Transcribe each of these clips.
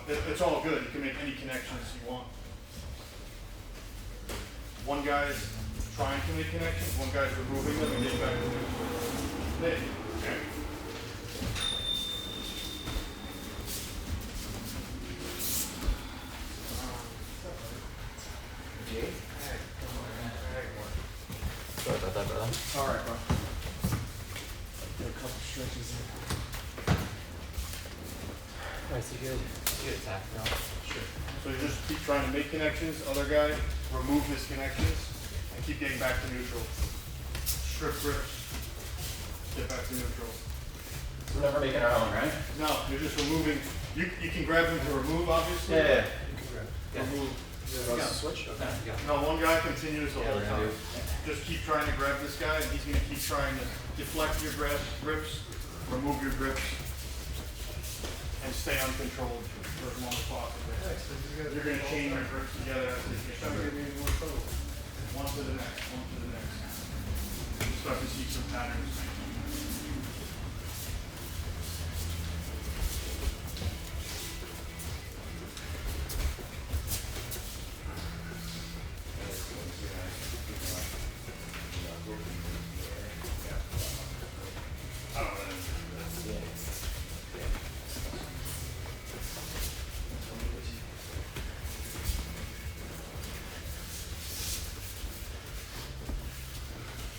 it's all good. You can make any connections you want. One guy's trying to make connections, one guy's removing them and getting back to neutral. Nick. Okay. Sorry about that, brother. All right, bro. Get a couple stretches in. Alright, so you get attacked now. Sure. So you just keep trying to make connections, other guy, remove his connections, and keep getting back to neutral. Strip grips, get back to neutral. We're never making our own, right? No, you're just removing, you can grab them to remove, obviously. Yeah. Remove. Yeah. Switch? Okay. Yeah. No, one guy continues the Yeah, whole we're gonna time. Just keep trying to grab this guy, and he's gonna keep trying to deflect your grips, remove your grips, and stay uncontrolled for as long as possible. You're gonna chain your grips together as they get one to the next, one to the next. You start to see some patterns.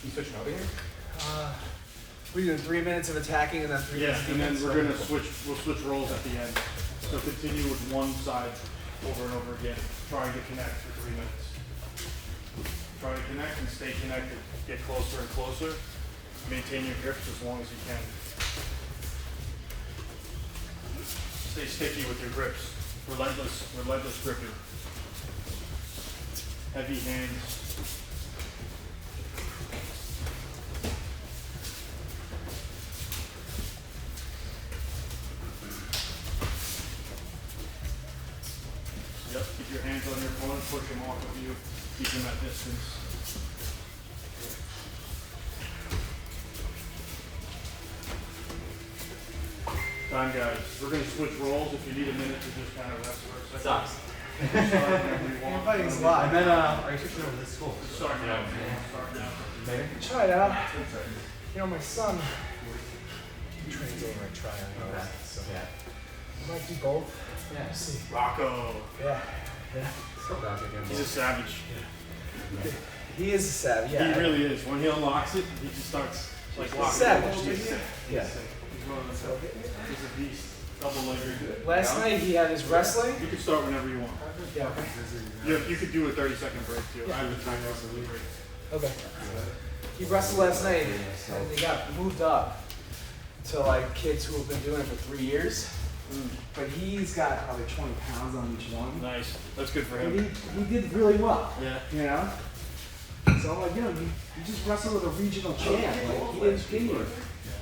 You switching over here? We're doing 3 minutes of attacking and then 3 Yeah, minutes. and then we're gonna we'll switch roles at the end. So continue with one side over and over again, trying to connect for 3 minutes. Try to connect and stay connected. Get closer and closer. Maintain your grips as long as you can. Stay sticky with your grips. Relentless gripping. Heavy hands. Yep, keep your hands on your opponent, push him off of you, keep him at distance. Time, guys. We're going to switch roles if you need a minute to just kind of rest for a second. Sucks. Start whenever you want. Fighting's live. And then, are you switching over to this school? Start now. Start now. Maybe? Try it out. You know, my son trains over at Tryon. Okay. So Yeah. I might do both. Yeah. See. Rocco. Yeah. Still back again. He's a savage. He is a savage. Yeah. He really is. When he unlocks it, he just starts like He's locking savage. it. He's sick. Yeah. He's sick. He's one of the He's a beast. Double legger. Last night he had his wrestling. You can start whenever you want. Yeah. You could do a 30-second break too. I have a timer for the break. Okay. He wrestled last night and they got moved up to like kids who have been doing it for 3 years. But he's got probably 20 pounds on each one. Nice. That's good for And him. he did really well. Yeah. You know? So I'm like, you know, you just wrestled with a regional champ. Like, he didn't pin you.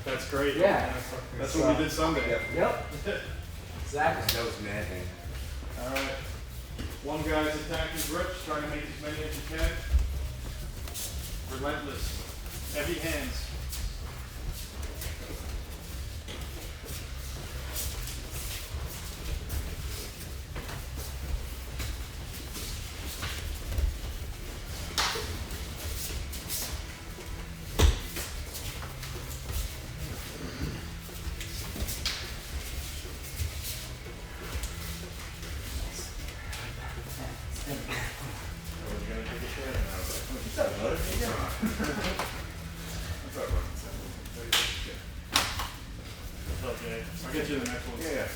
That's great. Yeah. That's what we did Sunday. Yep. Exactly. That was maddening. All right. One guy's attacking grips, trying to make as many as you can. Relentless. Heavy hands. Okay. I'll get you the next one. Yeah.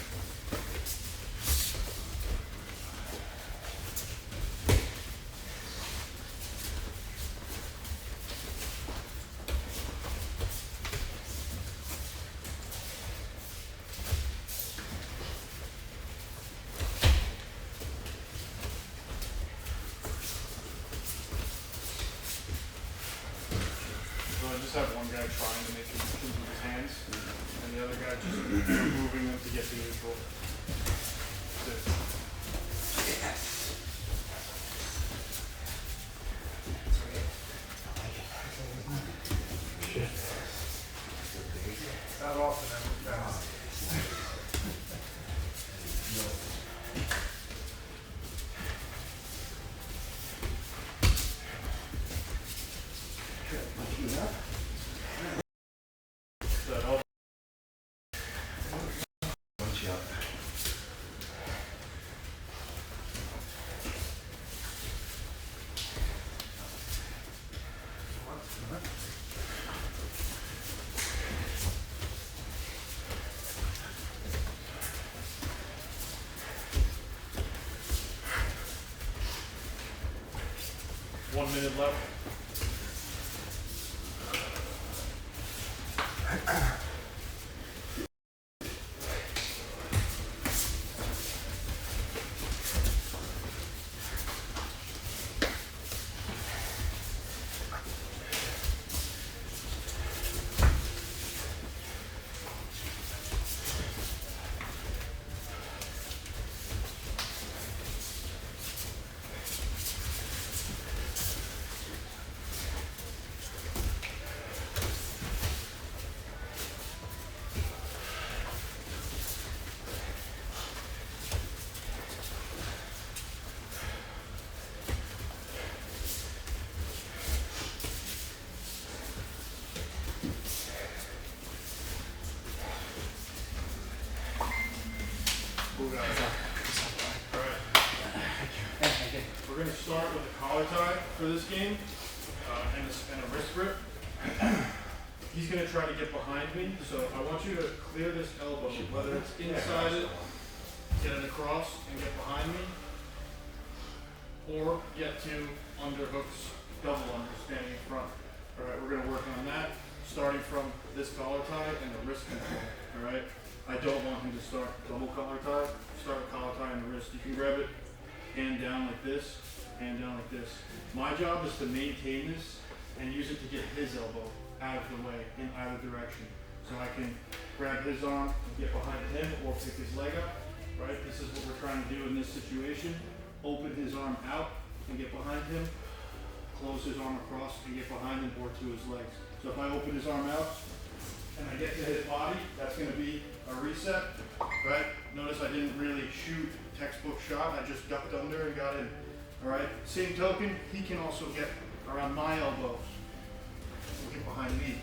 So I just have one guy trying to make connections with his hands, and the other guy just moving them to get to neutral. That's it. Not often, I'm fast. 1 minute left. We're going to start with a collar tie for this game and a wrist grip. He's going to try to get behind me, so I want you to clear this elbow, whether it's inside it, get it across and get behind me, or get to underhooks, double under, standing in front. Alright, we're going to work on that, starting from this collar tie and the wrist control. Alright, I don't want him to start double collar tie, start a collar tie in the wrist. You can grab it hand down like this, hand down like this. My job is to maintain this and use it to get his elbow out of the way in either direction. So I can grab his arm and get behind him or pick his leg up, right? This is what we're trying to do in this situation. Open his arm out and get behind him, close his arm across and get behind him or to his legs. So if I open his arm out and I get to his body, that's gonna be a reset, right? Notice I didn't really shoot textbook shot, I just ducked under and got in. All right, same token, he can also get around my elbows. He'll get behind me.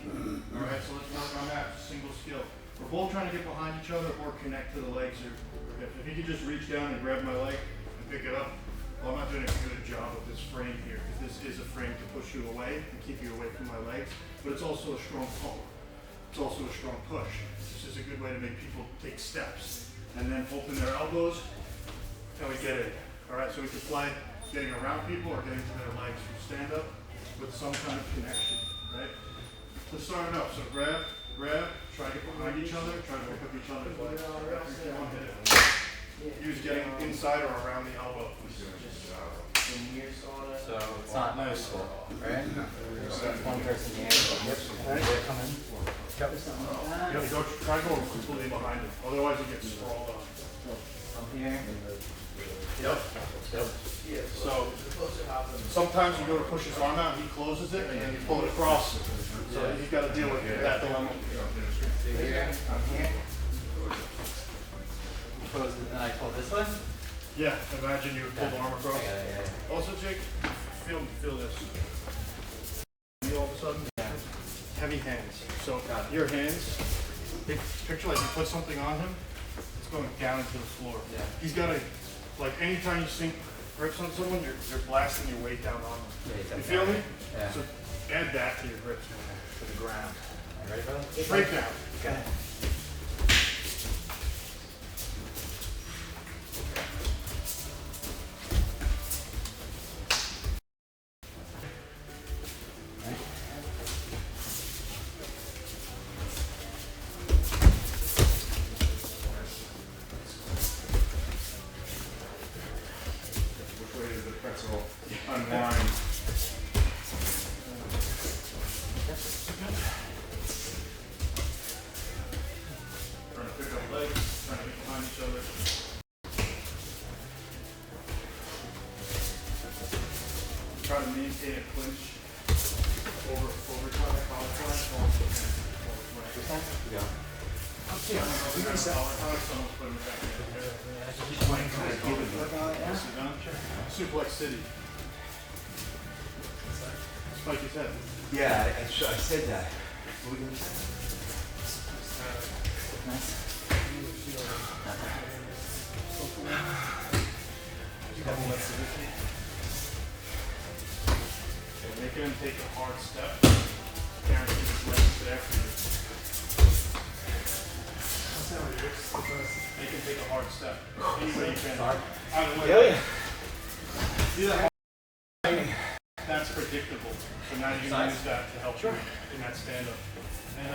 All right, so let's work on that, single skill. We're both trying to get behind each other or connect to the legs or hip. If you could just reach down and grab my leg and pick it up. Well, I'm not doing a good job with this frame here, because this is a frame to push you away and keep you away from my legs, but it's also a strong pull. It's also a strong push. This is a good way to make people take steps and then open their elbows and we get it. All right, so we can play getting around people or getting to their legs from stand up with some kind of connection, right? Let's start it up. So grab, try to get behind each other, try to pick up each other's legs. Use getting inside or around the elbow. So it's not noticeable, right? So one person here. Yep. Come in. You gotta go, try to go completely behind him, otherwise he gets sprawled on. From here. Yep. So sometimes you go to push his arm out, he closes it, and then you pull it across. So you've got to deal with that dilemma. Here, I'm here. Close it, and I pull this way? Yeah, imagine you pull the arm across. Yeah. Also, Jake, feel this. All of a sudden, heavy hands. So your hands, picture like you put something on him, it's going down into the floor. Yeah. He's got to, like anytime you sink grips on someone, you're blasting your weight down on them. Yeah, You feel me? Yeah. So add that to your grips, to the ground. You ready, brother? Straight down. Okay. Unwind. Trying to pick up legs, trying to get behind each other. Try to maintain a clinch over collar tie. This one? Yeah. Suplex City. Spike his head. Yeah, I said that. Making him take a hard step. Guarantee his legs there for you. Make him take a hard step. Any way you can. Either way. Yeah. Do that. that's predictable. So now you can use that to help you in that stand up. And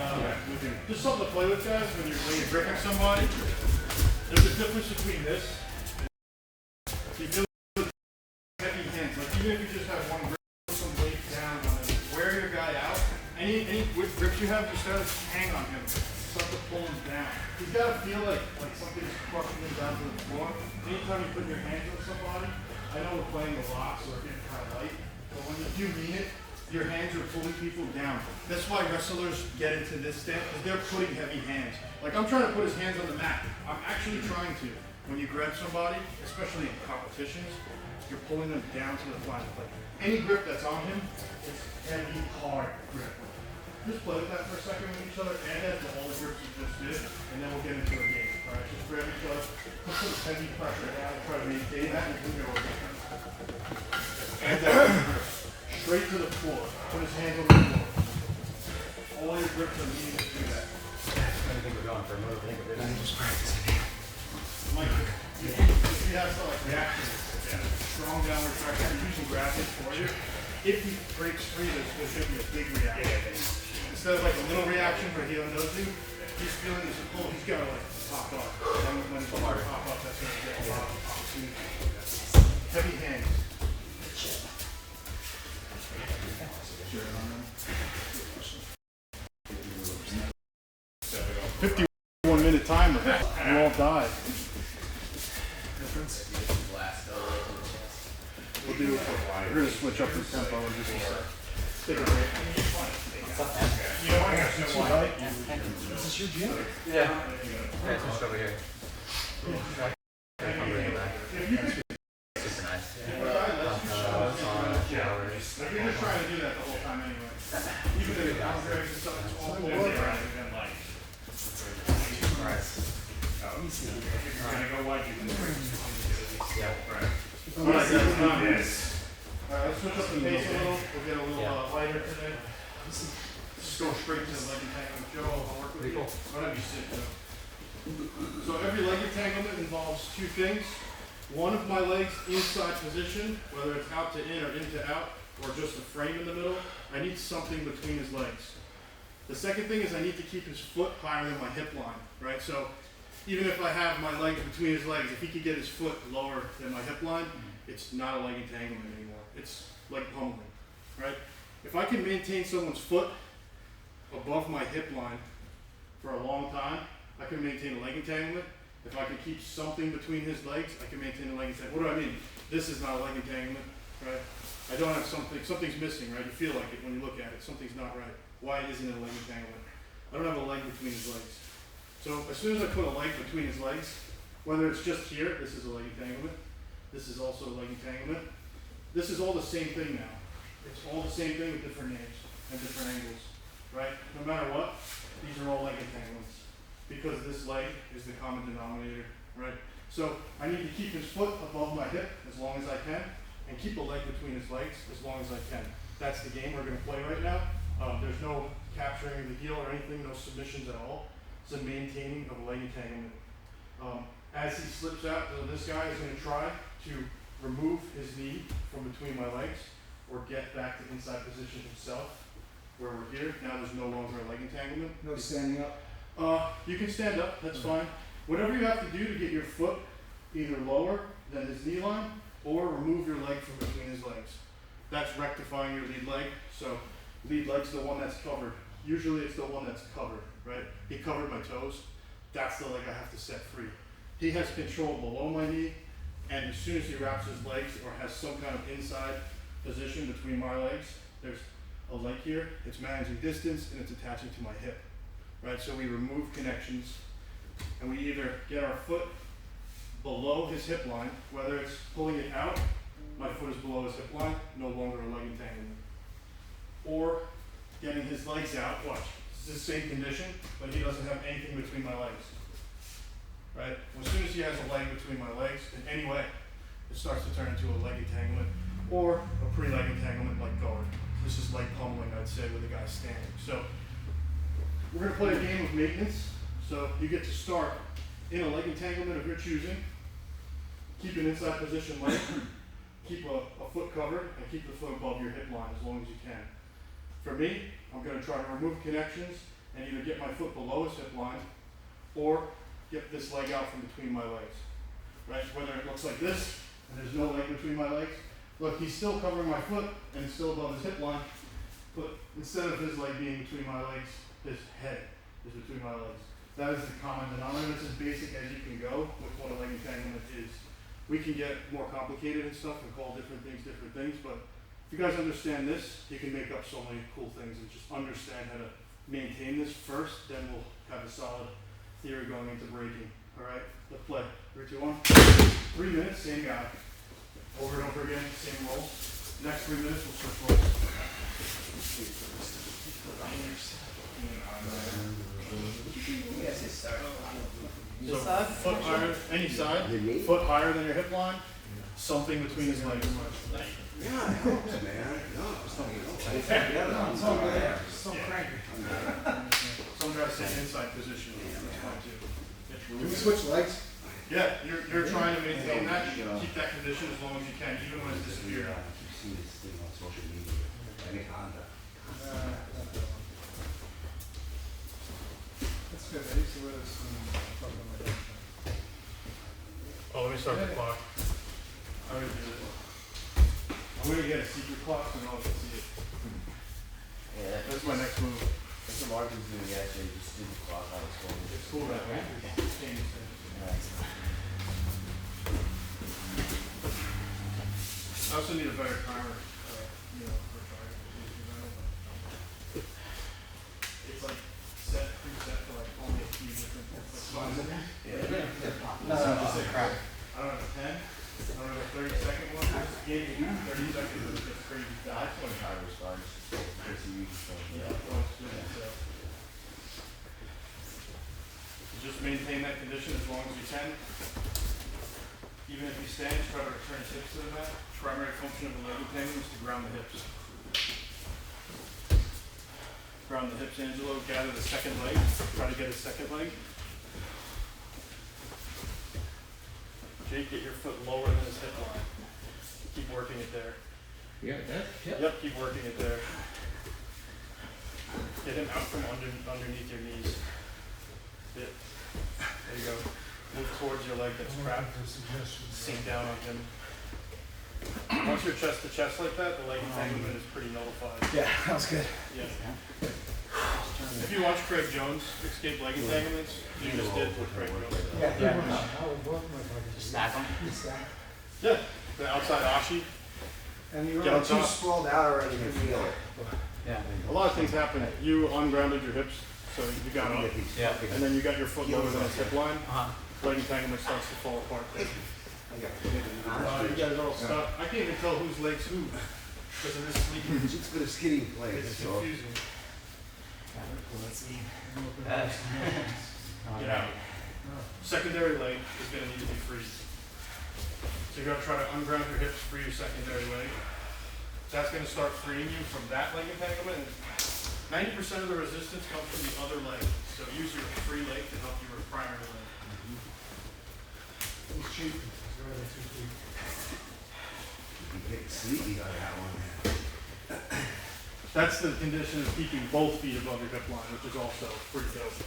just something to play with, guys, when you're gripping somebody. There's a difference between this. You feel heavy hands. Like even if you just have one grip, put some weight down on it. Wear your guy out. Any grips you have, just start to hang on him. Start to pull him down. He's got to feel like something's crushing him down to the floor. Anytime you put your hands on somebody, I know we're playing a lot, so we're getting kind of light. But when you do mean it, your hands are pulling people down. That's why wrestlers get into this stance, because they're putting heavy hands. Like I'm trying to put his hands on the mat. I'm actually trying to. When you grab somebody, especially in competitions, you're pulling them down to the flat. Like any grip that's on him, it's heavy, hard grip. Just play with that for a second with each other, and that's all the grips you just did, and then we'll get into a game. All right, just grab each other, put some heavy pressure down, try to maintain that, and we'll go again. And grip. Straight to the floor. Put his hands on the floor. All your grips are needing to do that. I think we're going for a move. I think we're good. Just practicing. Like, if you have some like reaction, strong downward pressure, you're using gravity for you. If he breaks free, there's going to be a big reaction. Instead of like a little reaction where he undoes you, he's feeling this pull, he's got to like pop up. And when he's going to pop up, that's going to get a lot of opportunity. Heavy hands. 51-minute timer. You all died. We'll do. We're gonna switch up the tempo in just a sec. Take a break. You know what? Too light. Is this your gym? Yeah. Yeah, it's just over here. Super nice. Showers. You're gonna try to do that the whole time anyway. Even if it's contracts and stuff, it's all good. You're gonna go white, you can Yeah. Right. Alright, that's done. Let's switch up the pace a little. We'll get a little lighter today. Just go straight to the leg entanglement. Joe, I'll work with you. Whatever you sit, Joe. So every leg entanglement involves two things. One of my legs inside position, whether it's out to in or in to out, or just a frame in the middle. I need something between his legs. The second thing is I need to keep his foot higher than my hip line, right? So even if I have my legs between his legs, if he could get his foot lower than my hip line, it's not a leg entanglement anymore. It's leg pummeling, right? If I can maintain someone's foot above my hip line for a long time, I can maintain a leg entanglement. If I can keep something between his legs, I can maintain a leg entanglement. What do I mean? This is not a leg entanglement, right? I don't have something's missing, right? You feel like it when you look at it. Something's not right. Why isn't it a leg entanglement? I don't have a leg between his legs. So as soon as I put a leg between his legs, whether it's just here, this is a leg entanglement. This is also a leg entanglement. This is all the same thing now. It's all the same thing with different names and different angles, right? No matter what, these are all leg entanglements because this leg is the common denominator, right? So I need to keep his foot above my hip as long as I can and keep a leg between his legs as long as I can. That's the game we're going to play right now. There's no capturing of the heel or anything, no submissions at all. It's a maintaining of a leg entanglement. As he slips out, this guy is going to try to remove his knee from between my legs or get back to inside position himself where we're here. Now there's no longer a leg entanglement. No standing up. You can stand up, that's fine. Whatever you have to do to get your foot either lower than his knee line or remove your leg from between his legs. That's rectifying your lead leg. So lead leg's the one that's covered. Usually it's the one that's covered, right? He covered my toes. That's the leg I have to set free. He has control below my knee, and as soon as he wraps his legs or has some kind of inside position between my legs, there's a leg here, it's managing distance and it's attaching to my hip, right? So we remove connections and we either get our foot below his hip line, whether it's pulling it out, my foot is below his hip line, no longer a leg entanglement. Or getting his legs out, watch, it's the same condition, but he doesn't have anything between my legs, right? As soon as he has a leg between my legs, in any way, it starts to turn into a leg entanglement or a pre-leg entanglement like guard. This is leg pummeling, I'd say, with a guy standing. So we're gonna play a game of maintenance. So you get to start in a leg entanglement of your choosing, keep an inside position leg, keep a foot covered and keep the foot above your hip line as long as you can. For me, I'm going to try to remove connections and either get my foot below his hip line or get this leg out from between my legs. Right? Whether it looks like this and there's no leg between my legs. Look, he's still covering my foot and it's still above his hip line, but instead of his leg being between my legs, his head is between my legs. That is the common denominator. That's as basic as you can go with what a leg entanglement is. We can get more complicated and stuff and call different things, but if you guys understand this, you can make up so many cool things and just understand how to maintain this first, then we'll have a solid theory going into breaking. Alright, let's play. 3, 2, 1. 3 minutes, same guy. Over and over again, same roll. Next 3 minutes, we'll switch rolls. So foot higher, any side, foot higher than your hip line, something between his legs. Yeah, it helps, man. So cranky. Some guys say inside position. That's fine too. Can we switch legs? Yeah, you're trying to maintain that, keep that condition as long as you can, even when it's disappearing. I keep seeing this thing on social media. Any Honda. That's good. I used to wear this something like that. Oh, let me start the clock. I'm gonna do this. I'm gonna get a secret clock so no one can see it. Yeah, That's my next move. that's what Marvin's doing yesterday, just did the clock on his phone. It's cool that way. I also need a better timer, for driving. It's like preset for like only a few different spots. No, just a crap. I don't have a 10. I don't have a 30-second one. I just gave you 30 seconds. It's crazy. I just want to try to respond, just use the phone. Just maintain that condition as long as you can. Even if you stand, try to return his hips to the mat. Primary function of the leg entanglement is to ground the hips. Ground the hips, Angelo. Gather the second leg. Try to get his second leg. Jake, get your foot lower than his hip line. Keep working it there. You got that? Yep, keep working it there. Get him out from underneath your knees. There you go. Move towards your leg that's trapped. Sink down on him. Once you're chest to chest like that, the leg entanglement is pretty nullified. Yeah, that was good. Yeah. If you watch Craig Jones escape leg entanglements, you just did what Craig Jones did. Yeah. Stack them. Yeah, the outside ashi. And you Get on were too top. sprawled out already to feel it. Yeah. A lot of things happen. You ungrounded your hips, so you got up, Yeah. and then you got your foot lower than his hip line. Uh-huh. Leg entanglement starts to fall apart there. You guys are all Yeah. stuck. I can't even tell whose legs who because of this sleeping. It's for the skinny leg. It's That's all. confusing. Let's see. Get out. Secondary leg is going to need to be freed. So you're going to try to unground your hips, free your secondary leg. That's going to start freeing you from that leg entanglement. 90% of the resistance comes from the other leg. So use your free leg to help your primary leg. It's cheap. It's really too cheap. You get sleepy on that one, man. That's the condition of keeping both feet above your hip line, which is also pretty dope.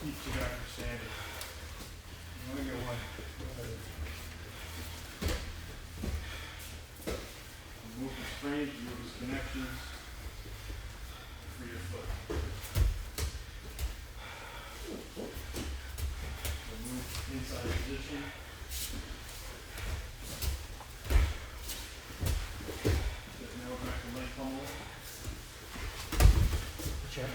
Keeps you back from standing. I'm gonna get one. Remove the strain, remove his connections. Free your foot. Remove inside position. Now we're back to leg pummel. Check.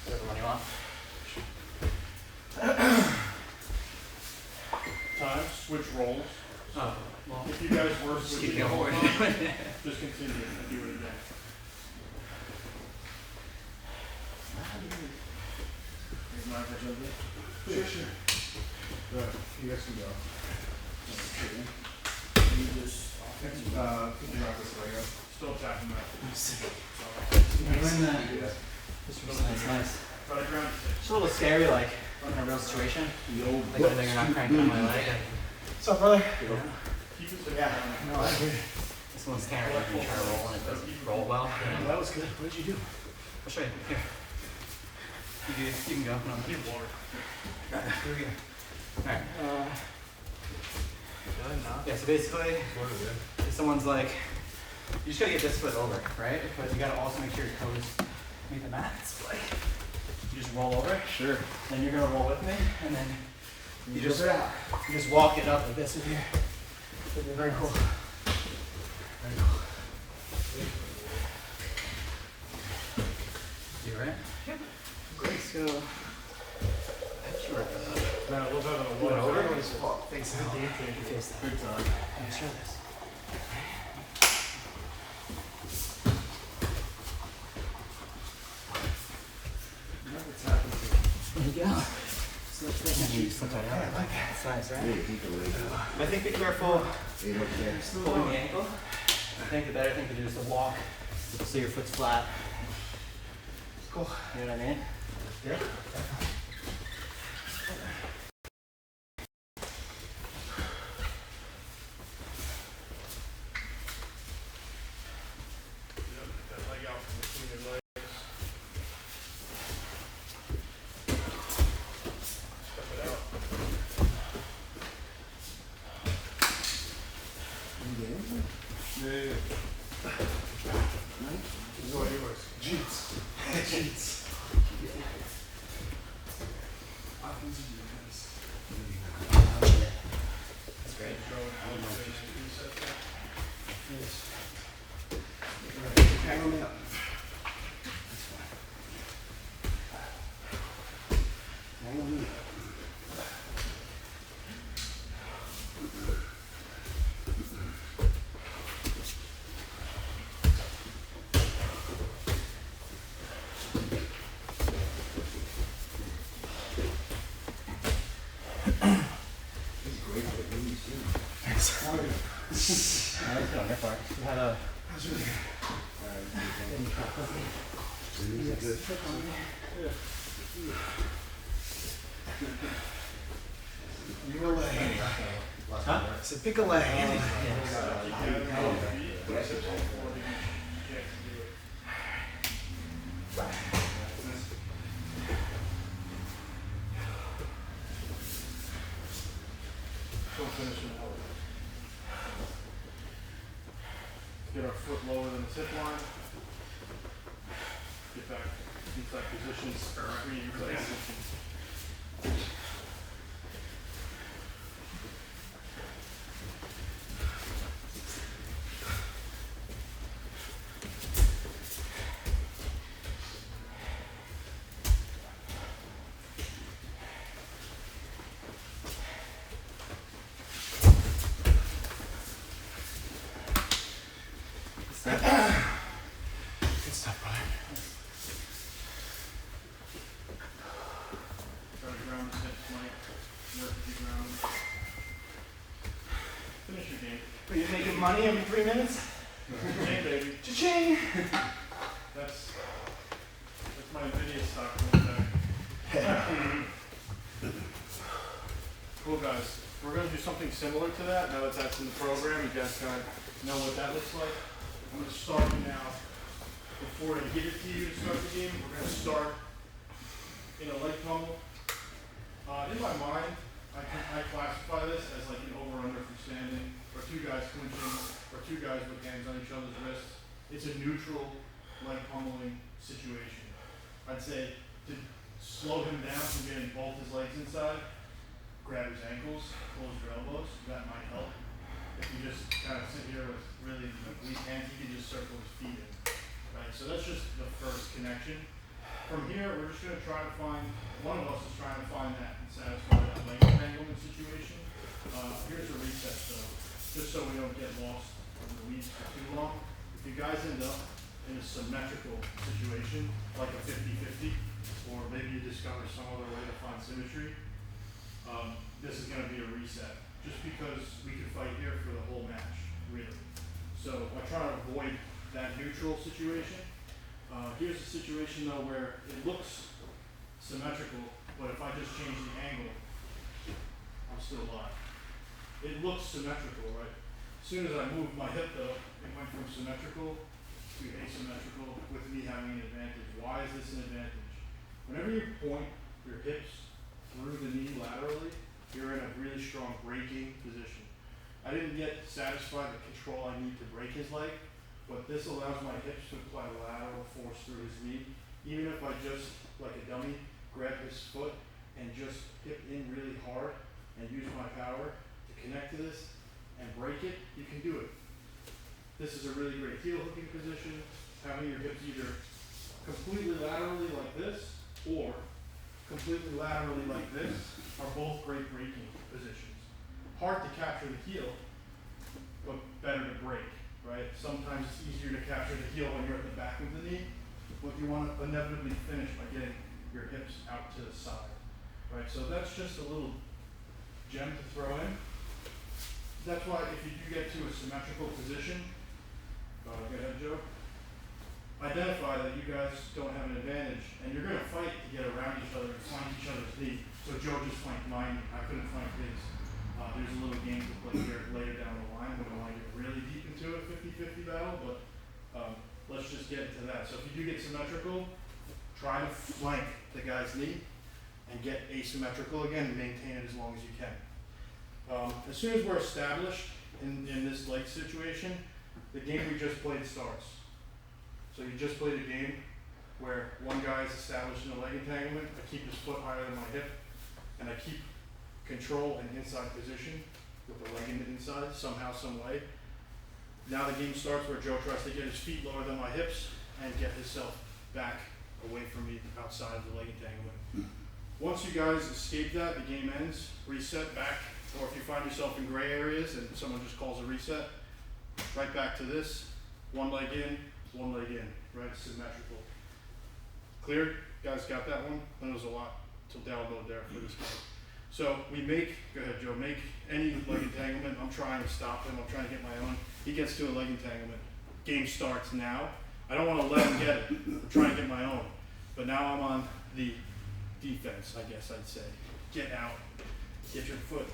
Is that the one you want? Time, switch roles. Oh, well. If you guys were switching keep roles, going. just continue and do it again. Sure, sure. You guys can go. You just, Can you wrap this leg up? still tapping that. When, Yeah. that's nice. Try to ground it. It's a little scary, like in a real situation. Like when you're not cranking on my leg. What's up, brother? Keep it Yeah, no, I agree. This one's kind of like you try to roll and it doesn't roll well. No, that was good. What did you do? I'll show you. Here. You can go. No, Keep water. here we go. Alright. Good, no? Yeah, so basically, if someone's like, you just gotta get this foot over, right? But you gotta also make sure your toes meet the mat. So like, you just roll over it. Sure. Then you're gonna roll with me, and then you just walk it up like this with your. Very cool. Very cool. You right? Yep. Great. So, Man, we'll have a Went over? thanks. Face that. Big time. Let me show this. There you go. Slip that out. That's nice, right? I think be careful pulling the ankle. I think the better thing to do is to walk so your foot's flat. Cool. You know what I mean? Yeah. That leg out from between your legs. Step it out. Yeah. It's all yours. Jeets. Jeets. That's great. Hang me up. You had a You a leg. huh? So pick a leg. Don't finish it out. Get our foot lower than the hip line. Get back inside position, screen position. Good stuff, brother. Try to ground his hips, Mike. Work with the ground. Finish your game. Are you making money every 3 minutes? Hey, baby. Cha-ching! That's my Nvidia stock going back. Cool, guys. We're going to do something similar to that. Now that that's in the program, you guys kind of know what that looks like. I'm going to start you now. Before I give it to you to start the game, we're going to start in a leg pummel. In my mind, I classify this as like an over-under from standing, or two guys clinching, or two guys with hands on each other's wrists. It's a neutral leg pummeling situation. I'd say to slow him down from getting both his legs inside, grab his ankles, close your elbows. That might help. If you just kind of sit here with really weak hands, you can just circle his feet in. Right? So that's just the first connection. From here, we're just going to try to find, one of us is trying to find that and satisfy that leg entanglement situation. Here's a reset though, just so we don't get lost in the weeds for too long. If you guys end up in a symmetrical situation, like a 50-50, or maybe you discover some other way to find symmetry, this is going to be a reset. Just because we could fight here for the whole match, really. So I try to avoid that neutral situation. Here's a situation though where it looks symmetrical, but if I just change the angle, I'm still live. It looks symmetrical, right? As soon as I moved my hip though, it went from symmetrical to asymmetrical with me having an advantage. Why is this an advantage? Whenever you point your hips through the knee laterally, you're in a really strong braking position. I didn't get satisfied the control I need to brake his leg, but this allows my hips to apply lateral force through his knee. Even if I just, like a dummy, grab his foot and just hip in really hard and use my power to connect to this and break it, you can do it. This is a really great heel hooking position. Having your hips either completely laterally like this or completely laterally like this are both great braking positions. Hard to capture the heel, but better to break, right? Sometimes it's easier to capture the heel when you're at the back of the knee, but you want to inevitably finish by getting your hips out to the side, right? So that's just a little gem to throw in. That's why if you do get to a symmetrical position, go ahead, Joe. Identify that you guys don't have an advantage, and you're going to fight to get around each other and flank each other's knee. So Joe just flanked mine. I couldn't flank his. There's a little game to play here later down the line. We don't want to get really deep into a 50-50 battle, but let's just get into that. So if you do get symmetrical, try to flank the guy's knee and get asymmetrical again and maintain it as long as you can. As soon as we're established in this leg situation, the game we just played starts. So you just played a game where one guy is established in a leg entanglement. I keep his foot higher than my hip, and I keep control and inside position with the leg in the inside, somehow, some way. Now the game starts where Joe tries to get his feet lower than my hips and get himself back away from me outside of the leg entanglement. Once you guys escape that, the game ends, reset back, or if you find yourself in gray areas and someone just calls a reset, right back to this, one leg in, right, symmetrical. Clear? Guys got that one? There was a lot to download there for this game. So we make, go ahead Joe, make any leg entanglement. I'm trying to stop him, I'm trying to get my own. He gets to a leg entanglement. Game starts now. I don't want to let him get it. I'm trying to get my own. But now I'm on the defense, I guess I'd say. Get out. Get your foot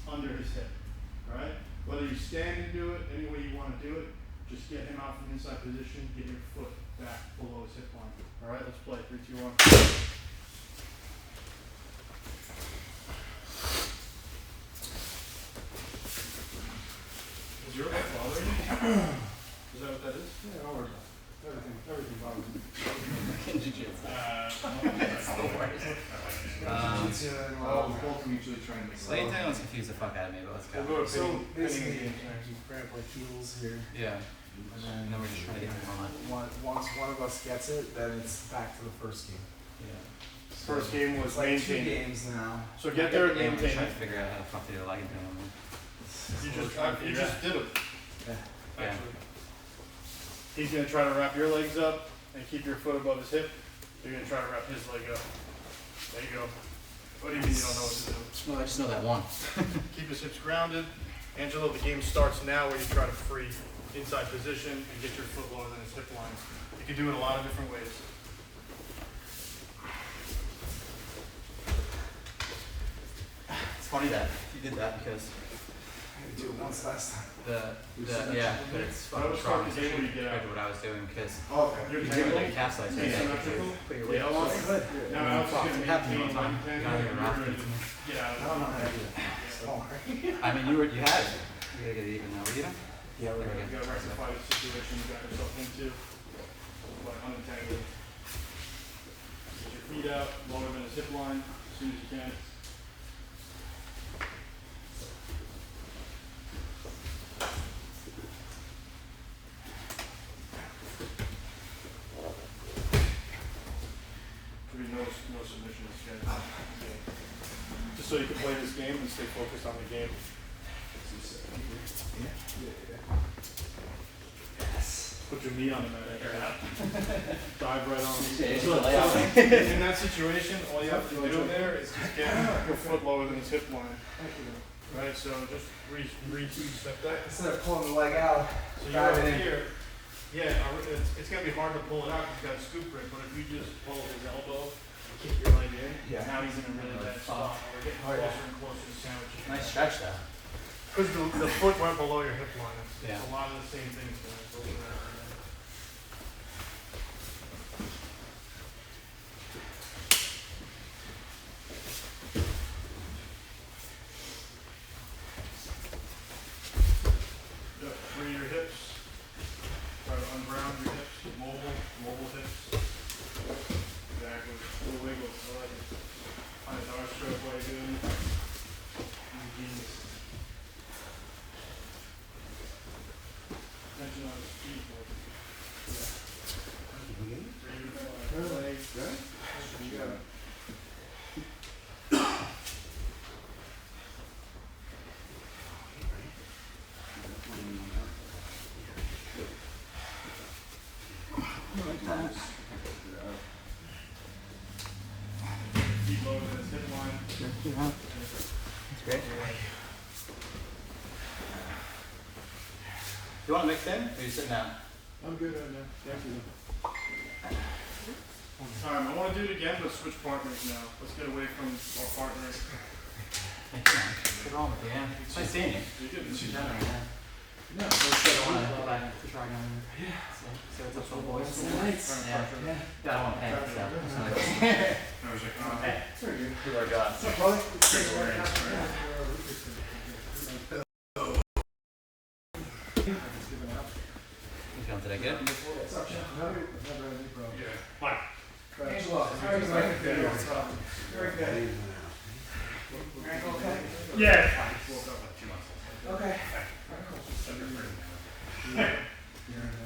under his hip. Alright? Whether you stand and do it, any way you want to do it, just get him out from inside position, get your foot back below his hip line. Alright, let's play. 3, 2, 1. Is your leg bothering you? Is that what that is? Yeah, don't worry about it. Everything bothers me. Both mutually trying to make Leg entanglements confuse the fuck out of me, but let's go. We'll go to So penny basically, game. you grab like heels here, Yeah. and then we're just trying to get them on. once one of us gets it, then it's back to the first game. Yeah. First game was It's like 2 maintain. games now. So get there and Yeah, we're maintain trying it. to figure out how the fuck to do a leg entanglement. You just did it. Yeah. Yeah. Actually. He's gonna try to wrap your legs up and keep your foot above his hip. You're gonna try to wrap his leg up. There you go. What do you mean you don't know what to do? Well, I just know that one. Keep his hips grounded. Angelo, the game starts now where you try to free inside position and get your foot lower than his hip line. You can do it a lot of different ways. It's funny that you did that because I had to do it once last time. yeah, but it's I fucking was strong starting to get where you get compared out. to what I was doing because Okay. You're you're doing like tangled. calf size. Right? Asymmetrical. Put your weight Yeah, up. also- Good. Now Alex is gonna Happened maintain one time. leg Got it entanglement. wrapped You're into me. gonna get out I don't know how to do of that. Don't worry. I mean, you had it. You gotta get it even now. You know? Yeah, we're it. good. You gotta rectify the situation you got yourself into. Like unentangle. Get your feet out, lower than his hip line, as soon as you can. There'll be no submissions, guys. Okay. Just so you can play this game and stay focused on the game. Put your knee on the mat. Dive right on. Yeah, So, layout. in that situation, all you have to do there is just get your foot lower than his hip line. Right, so just step that. Instead of pulling the leg out, So you're dive up it in. here. Yeah, it's gonna be hard to pull it out because he's got a scoop grip, but if you just pull his elbow kick your leg in. Yeah. Now he's in a really bad spot. We're getting Oh, closer yeah. and closer to sandwiching. Nice stretch though. Because the foot went below your hip line. It's Yeah. a lot of the same things going over there. Yep, free your hips. Try to unground your hips. Mobile hips. Exactly. Little wiggle. I like it. Find a dart stroke while you're doing it. Genius. Tension on his feet. Her legs, right? You got it. Keep low to his hip line. That's great. You want to mix in? Or are you sitting down? I'm good right now. Thank you. I want to do it again, but switch partners now. Let's get away from our partners. What's wrong with you? Yeah. It's nice seeing you. You can Sit down right now. No, I want to go back to try again. Yeah. So what's up for the boys? Yeah. Yeah, I want to pay. So. I was like, oh, Hey, It's very good. who are gods? What's up, brother? You feeling today good? What's up, Chef? No, I've never had any problem. yeah. Mike. Angela, how are you, Mike? Very good. Ankle okay? Yeah. Woke up like 2 months ago. Okay. Yeah.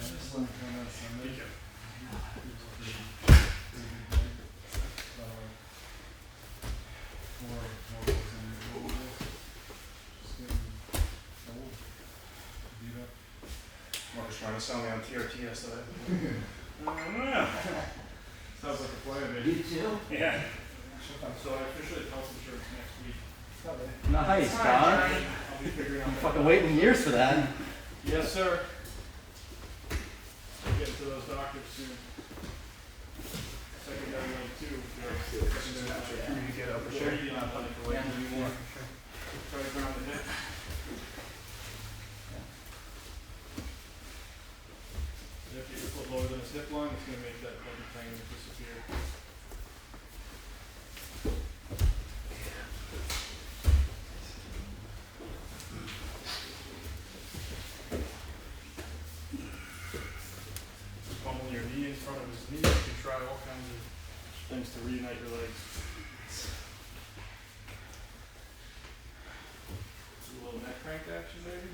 This one kind of Sunday. Thank you. Mark was trying to sell me on TRT yesterday. Sounds like a plan, baby. You too? Yeah. So I officially have health insurance next week. Nice, Don. I'll be figuring out that. Fucking waiting years for that. Yes, sir. I'll get to those doctors soon. Secondary one too. You get up For sure. You're not planning to wait anymore. Try to ground the hip. If you put lower than his hip line, it's gonna make that heavy pain disappear. Pummel your knee in front of his knee. You can try all kinds of things to reunite your legs. Do a little neck crank action, maybe.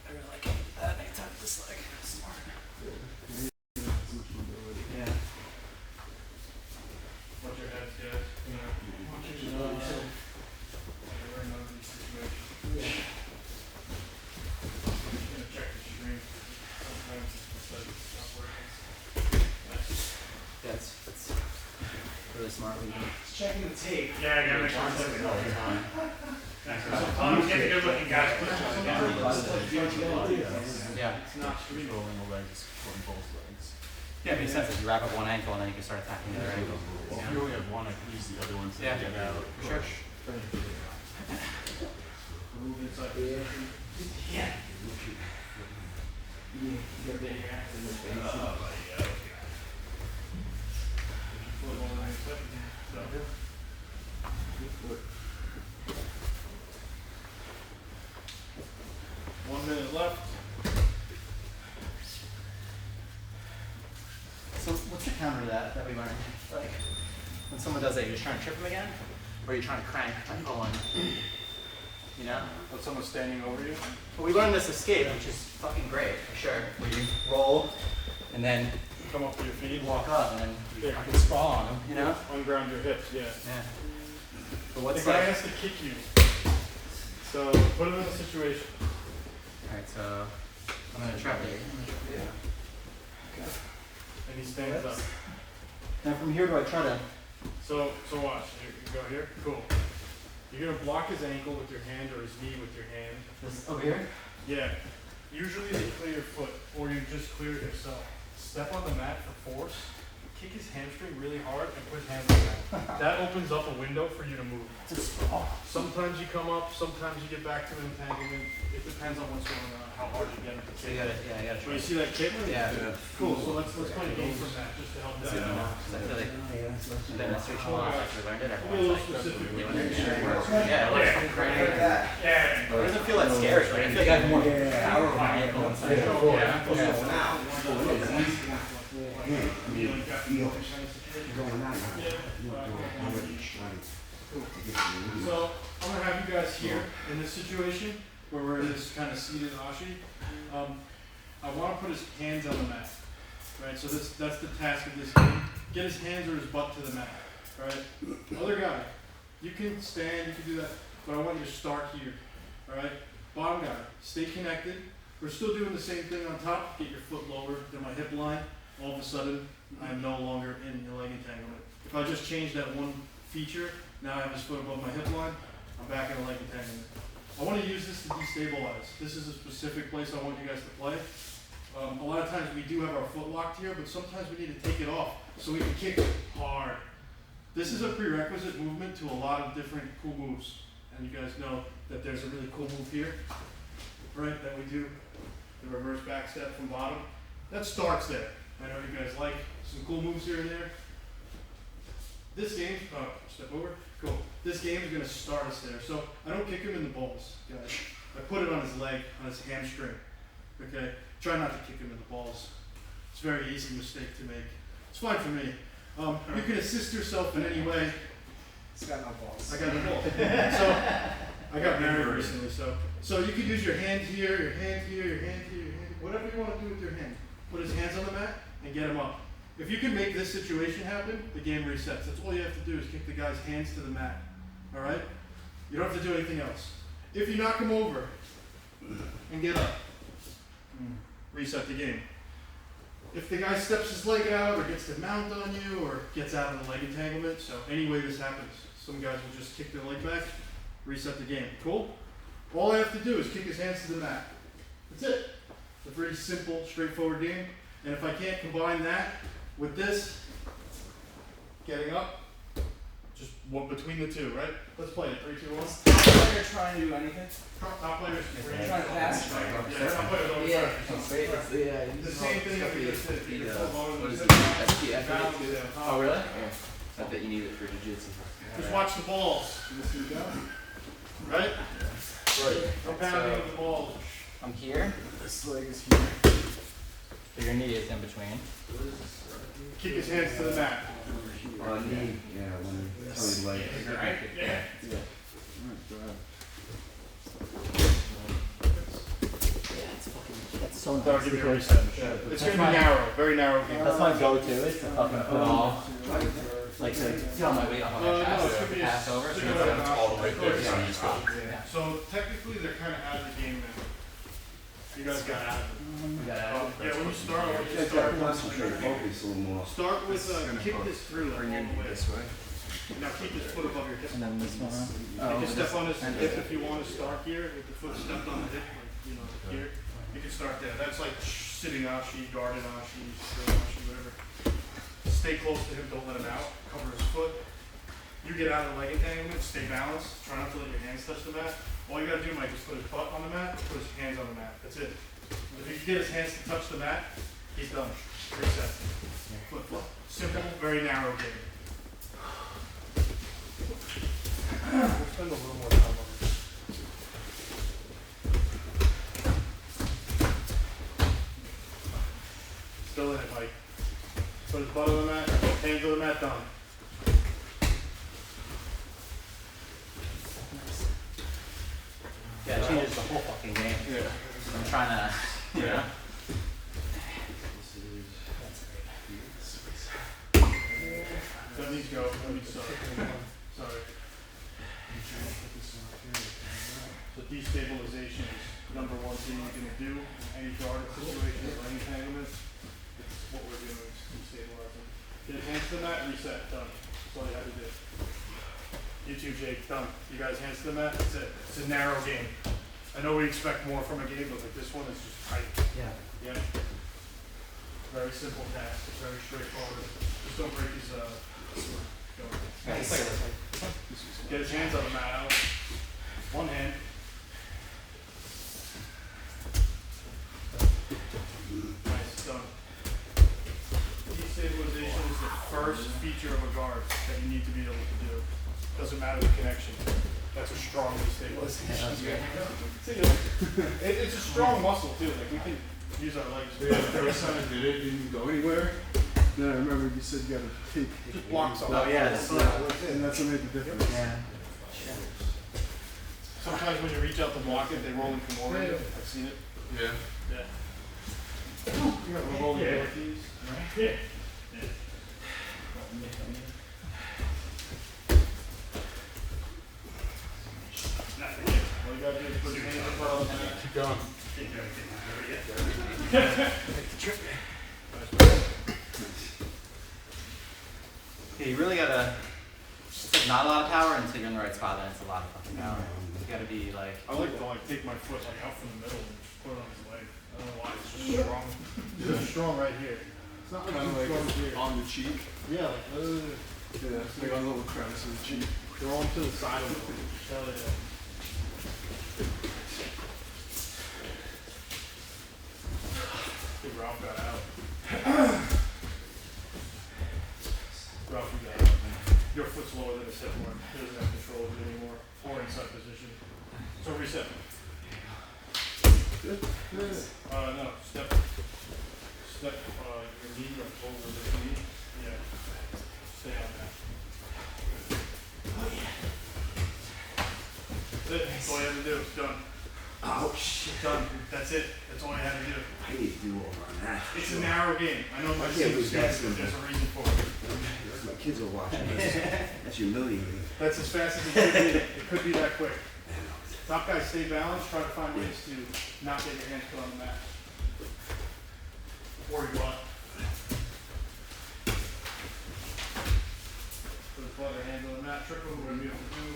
I really like that anytime this leg. Smart. Yeah. Watch your heads, guys. You know, watch your nose. You're in these situations. I'm just gonna check the string. Sometimes it's like it's not working. Nice. Yeah, it's really smart. We can Checking the tape. Yeah, I gotta make sure it's all the time. sometimes get the good looking guys. Yeah. It's not street. Controlling the legs, supporting both legs. Yeah, it makes sense. If you wrap up one ankle and then you can start attacking the other ankle. Well, if you only have one, I can use the other one to Yeah. get out. Sure. Move inside position. Yeah. Foot over his hip. So. 1 minute left. So what's your counter to that we learned? Like when someone does that, you're just trying to trip them again, or you're trying to crank like pull on. You know? When someone's standing over you. But we learned this escape, which is fucking great for sure. Where you roll and then Come up to your feet. walk up and then you Yeah. fucking sprawl on them. You know? Unground your hips, yeah. Yeah. But The what's guy like? has to kick you. So put him in a situation. All right, so I'm gonna trap you. And he stands up. Now from here, do I try to? So watch. You go here. Cool. You're gonna block his ankle with your hand or his knee with your hand. This over here? Yeah. Usually they clear your foot, or you just clear it yourself. Step on the mat for force, kick his hamstring really hard, and put his hands on that. That opens up a window for you to move. Sometimes you come up, sometimes you get back to an entanglement. It depends on what's going on, how hard you get into So you gotta, yeah, I gotta But try. you see that kick? Yeah. Cool, so let's play a game from that, just to help that out. Because I feel like demonstration loss after we learned it, We'll be a little everyone's like, specific. doing it. Yeah, it looks great. Yeah. It doesn't feel that scary, right? I feel like I have more power on my ankle inside. So I'm gonna have you guys here in this situation where we're in this kind of seated ashi. I want to put his hands on the mat, right? So that's the task of this game. Get his hands or his butt to the mat, right? Other guy, you can stand, you can do that, but I want you to start here, all right? Bottom guy, stay connected. We're still doing the same thing on top. Get your foot lower than my hip line. All of a sudden, I am no longer in the leg entanglement. If I just change that one feature, now I have his foot above my hip line, I'm back in a leg entanglement. I want to use this to destabilize. This is a specific place I want you guys to play. A lot of times we do have our foot locked here, but sometimes we need to take it off so we can kick hard. This is a prerequisite movement to a lot of different cool moves. And you guys know that there's a really cool move here, right, that we do, the reverse back step from bottom. That starts there. I know you guys like some cool moves here and there. This game, step over, cool. This game is gonna start us there. So I don't kick him in the balls, guys. I put it on his leg, on his hamstring, okay? Try not to kick him in the balls. It's a very easy mistake to make. It's fine for me. You can assist yourself in any way. He's got no balls. I got no balls. So I got married recently, so you could use your hand here, your hand here, your hand here, your hand, whatever you want to do with your hand. Put his hands on the mat and get him up. If you can make this situation happen, the game resets. That's all you have to do is kick the guy's hands to the mat. All right? You don't have to do anything else. If you knock him over and get up, reset the game. If the guy steps his leg out or gets to mount on you or gets out of the leg entanglement, so any way this happens, some guys will just kick their leg back, reset the game. Cool? All I have to do is kick his hands to the mat. That's it. It's a very simple, straightforward game. And if I can't combine that with this, getting up, just one between the two, right? Let's play it. 3, 2, 1. Player trying to do anything? Top players. Trying to pass? Yeah, top players always Yeah. try. The same thing if you just did. Your full bottom What is is it? it. Balance SPF? down. Oh, really? I bet you need it for jiu-jitsu. Just watch the balls. Right? Right. No pounding of the balls. I'm here, This leg is here. so your knee is in between. Kick his hands to the mat. Knee, yeah, when it's leg. Right? Yeah. That's so That'll give you a reset. It's going to be narrow, very narrow game. That's my go-to, is to fucking put all, like, to get all my weight off on my No, chest, it's gonna be a pass over, so single it's leg all the way there, so option. you just go. yeah. So technically they're kind of out of the game now. You guys got out of it. We got out. Yeah, when you start, I want you Yeah, to start. concentrate, focus a little more. Start with kick this through like, all the way. way. Now keep his foot above your hip. And then this one, You can step on his hip if you want to start here, with the foot stepped on the hip, like, you know, here. You can start there. That's like sitting ashi, guarded ashi, straight ashi, whatever. Stay close to him, don't let him out. Cover his foot. You get out of the leg entanglement, stay balanced. Try not to let your hands touch the mat. All you gotta do, Mike, is put his butt on the mat, put his hands on the mat. That's it. If you can get his hands to touch the mat, he's done. Reset. Flip flop. Simple, very narrow game. We'll spend a little more time on this. Still in it, Mike. Put his butt on the mat, hands on the mat, done. yeah, it changes the whole fucking game. Yeah. I'm trying to, you know. That needs to go, that needs to start. Sorry. So destabilization is number one thing you're gonna do in any guarded situation or any entanglement. It's what we're doing, is destabilizing. Get his hands to the mat, reset, done. That's all you have to do. You too, Jake, done. You guys hands to the mat, that's it. It's a narrow game. I know we expect more from a game, but like this one is just tight. Yeah. Yeah. Very simple task, very straightforward. Just don't break his, get his hands on the mat, Alex. One hand. Nice, done. Destabilization is the first feature of a guard that you need to be able to do. Doesn't matter the connection. That's a strong destabilization. It's a strong muscle too. Like we can use our legs. Yeah, the first time I did it, didn't go anywhere. Then I remember you said you gotta take. Just blocks off. Oh yeah. And that's what made the difference. Yeah. Sometimes when you reach out to block it, they roll in from over you. I've seen it. Yeah. Yeah. You got to roll the door keys. Yeah. All you gotta do is put your hands up on the mat. Keep going. Yeah, you really gotta. It's like not a lot of power until you're in the right spot, then it's a lot of fucking power. You gotta be like. I like to take my foot like out from the middle and just put it on his leg. I don't know why. It's just strong. It's just strong right here. It's not like Kind of it's strong like here. on the cheek. Yeah, like Yeah, it's like on the little crevice of the cheek. throw them to the side of them. Hell yeah. Good Ralph got out. Ralph, you got out. Your foot's lower than his hip more. He doesn't have control of it anymore. Or inside position. So reset. Good. Good. No, step your knee up over the knee. Yeah. Stay on that. That's it. That's all you have to do. It's done. Oh, shit. Done. That's it. That's all you have to do. I need to do over on that. It's a narrow game. I know my I can't same lose that experience, but simple. there's a reason for it. My kids are watching this. That's humiliating. That's as fast as it could be. It could be that quick. I know. Top guys, stay balanced. Try to find ways to not get your hands put on the mat. Before you go up. Put a flutter hand on the mat. Triple, whatever you have to do.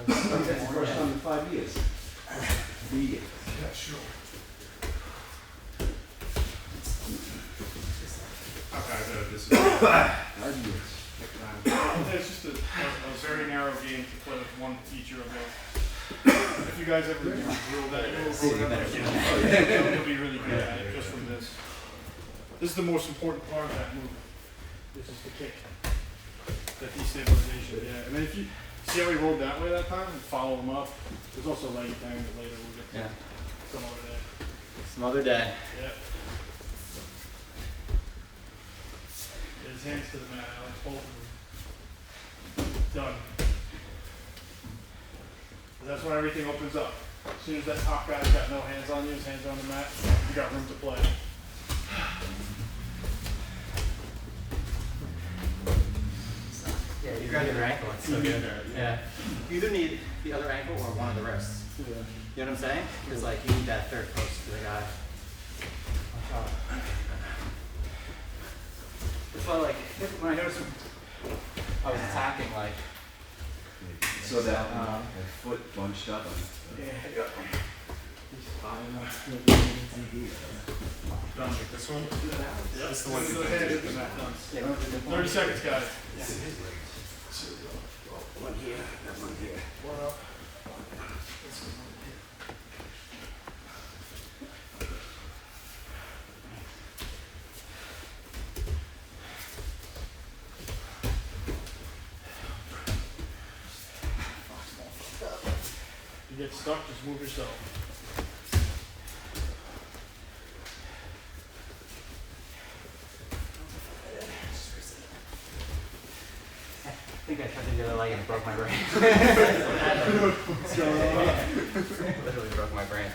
That's the first time in 5 years. Read it. Yeah, sure. Okay, this is. 5 years. It's just a very narrow game to play with one feature of it. If you guys ever drill that move or whatever, you'll be really good at it just from this. This is the most important part of that move. This is the kick. That destabilization, yeah. And then if you see how he rolled that way that time and follow him up, there's also leg bang that later we'll get to Yeah. some other day. Some other day. Yeah. Get his hands to the mat, Alex, both of them. Done. That's when everything opens up. As soon as that top guy's got no hands on you, his hands are on the mat, you got room to play. Yeah, you grab the other ankle, it's so good. Yeah. You either need the other ankle or one of the wrists. Yeah. You know what I'm saying? Because like you need that third close to the guy. That's why like when I noticed I was attacking like So that foot bunched up. Done with this one? Yeah. That's the one you Go think ahead, is get the mat done. yeah, 30 seconds, guys. One here, that one here. You get stuck, just move yourself. I think I tried to do the other leg and broke my brain. Literally broke my brain.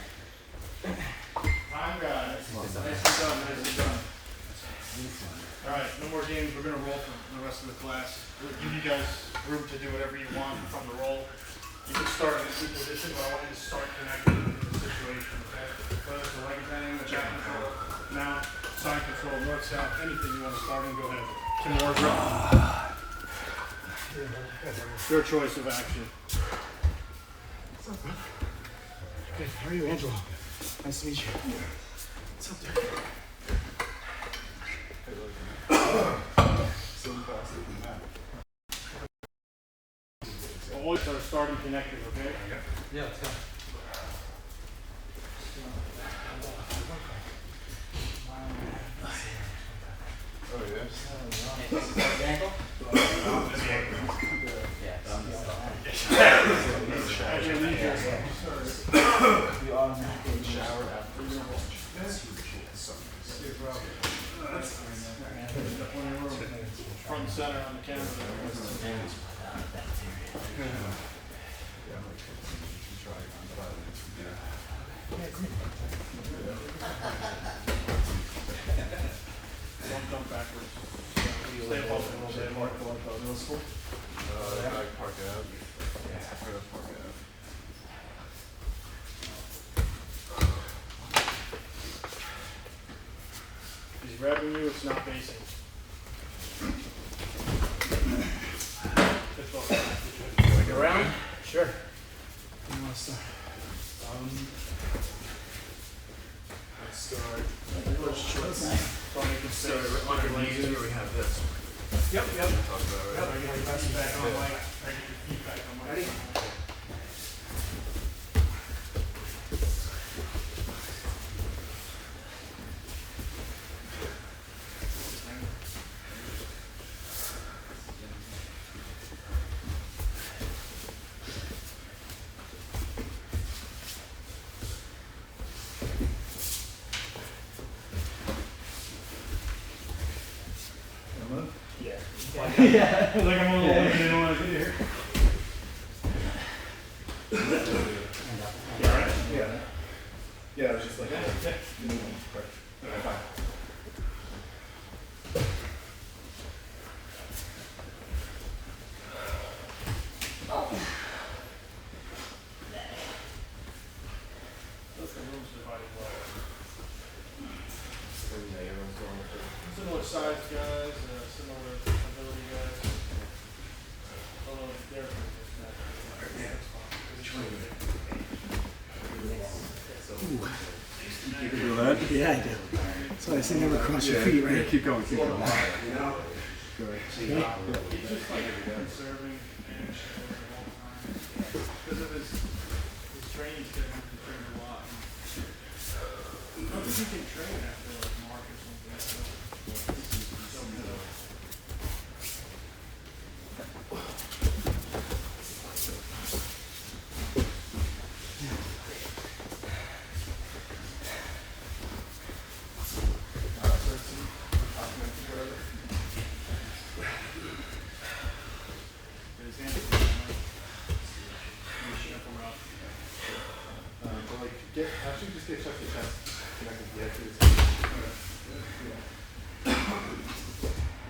Time, guys. Nicely done, nicely done. Alright, no more games. We're going to roll for the rest of the class. We'll give you guys room to do whatever you want from the roll. You can start in this position, but I want you to start connecting in the situation, okay? Whether it's a leg bang, a back control, mount, side control, north, south, anything you want to start in, go ahead. 2 more reps. Your choice of action. Good. How are you, Angelo? Nice to meet you. What's up, dude? Always are starting connected, okay? Yeah, let's go. Oh, yeah? This is the ankle? Yeah. At your leisure. You automatically Shower after your lunch. Front and center on the camera. Don't jump backwards. Stay above a little bit more. middle school. Like Park Ave. Yeah. Right off Park Ave. If he's grabbing you, it's not basing. Like around? Sure. You want to start? Let's start. First choice. Probably can stay Start on your knees where we have this. Yep, yep. Talk about it, right? I get your feet back on my, I get your feet back on my. Ready? Yeah. Yeah. Like I'm a little, I didn't want to get here. Yeah. Yeah, it was just like. Similar size guys, similar ability guys. Although they're You can do that? Yeah, I do. So I say never cross your feet, right? Keep going, keep going. You know? Good. He's just like conserving and shit the whole time. Because of his training schedule, he can train a lot. I don't think he can train after like Mark or something. So good. His hands are shut him up. But like, actually just get check the chest. Connected to the edge of his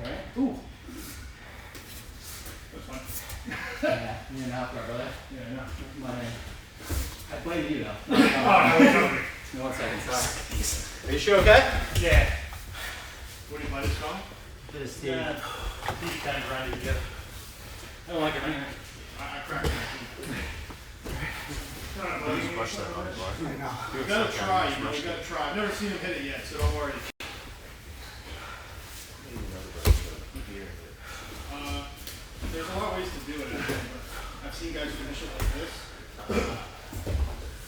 Alright. Ooh. That's fine. Yeah, you're an outdoor brother. Yeah, I know. I played you though. Oh, no, No, 1 second, sorry. Are you sure okay? yeah. What do you bite his tongue? Just Yeah. Teeth kind of grinding together. I don't like it right I cracked my teeth. Just brush that on the bar. I know. You gotta try, you know, you gotta try. I've never seen him hit it yet, so don't worry. There's a lot of ways to do it, actually, but I've seen guys finish it like this.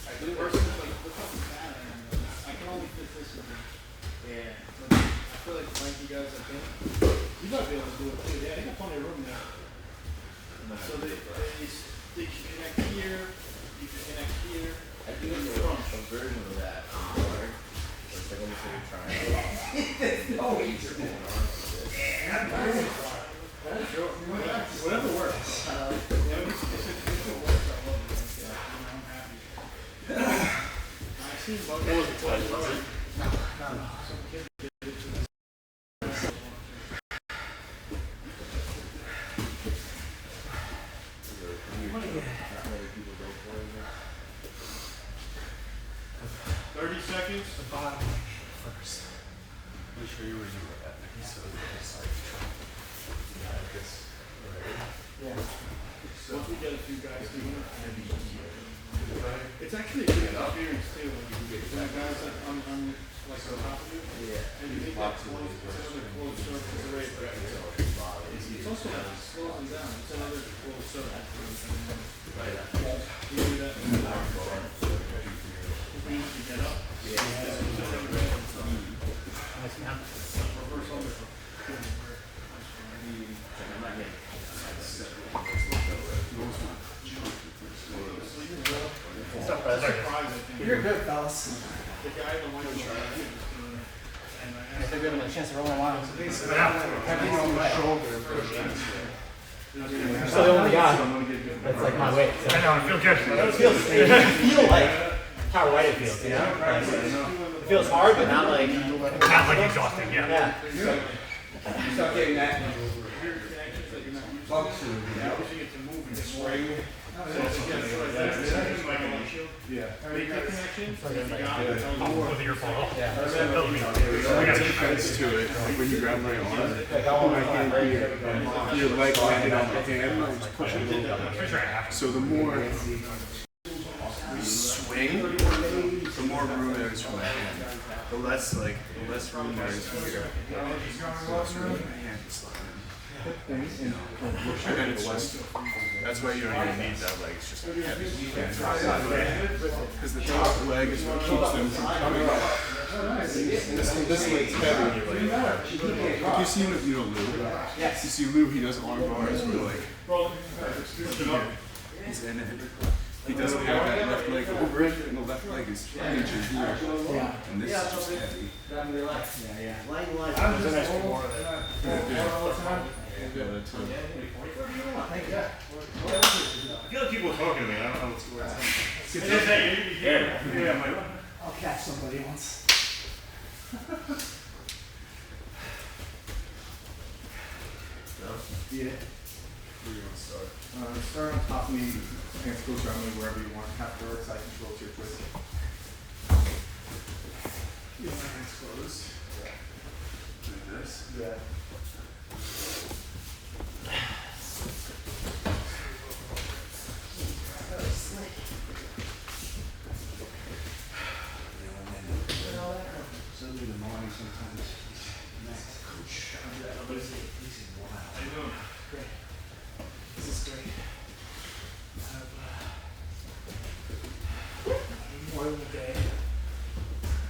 I do personally, like, look how fat I am. I can only fit this in here. Yeah. But I feel like lanky guys, I think, you might be able to do it too. Yeah, they got plenty of room there. So they can connect here, you can connect here. I think it's a version of that. It's like almost like a triangle. Oh, easier. Whatever works. If it works, I love it. I'm happy. I've seen bugs. What was it? No. Some kid did it to this. Seconds. The bottom first. Make sure you were at. So it's like, yeah, I guess. Yeah. them down. It's another cool soda. You do that. You get up. Reverse under. You're good, fellas. The guy in the white shirt. If they're giving me a chance to roll them out. Heavy on the You're still the only guy. That's like my weight. So. I know, I feel good. It feel like how right it feels, you know? Like, it feels hard, but not like Exhausting, yeah. yeah. Stop getting that. Function. Yeah, I wish you get to move and swing. Yeah. Make the connection. Was it your fault? Yeah. I got Defense to it. Like when you grab my arm, Like how long I can break it. your leg landed on my hand, I was pushing it. pretty sure I have to. So the more you swing, the more room there is for my hand. The less room there is for your hand to slide in. And then it's just, that's why you don't even need that leg, it's just heavy. Because the top leg is what keeps them from coming up. This leg's heavy. Like you see him with, Lou. Yes. You see Lou, he does arm bars where like, he's in it. He doesn't have that left leg over it, and the left leg is injured here. And this is just heavy. Yeah. There's a nice more of that. I feel like people are talking to me. I don't know what's going on. I'll catch somebody once. Yeah. Where do you want to start? Start on top knee, hands close around me wherever you want. Half forward, side control to your twist. Keep my hands closed. Like this? Yeah. So in the morning sometimes. Next coach. Great. This is great. I have more than a day.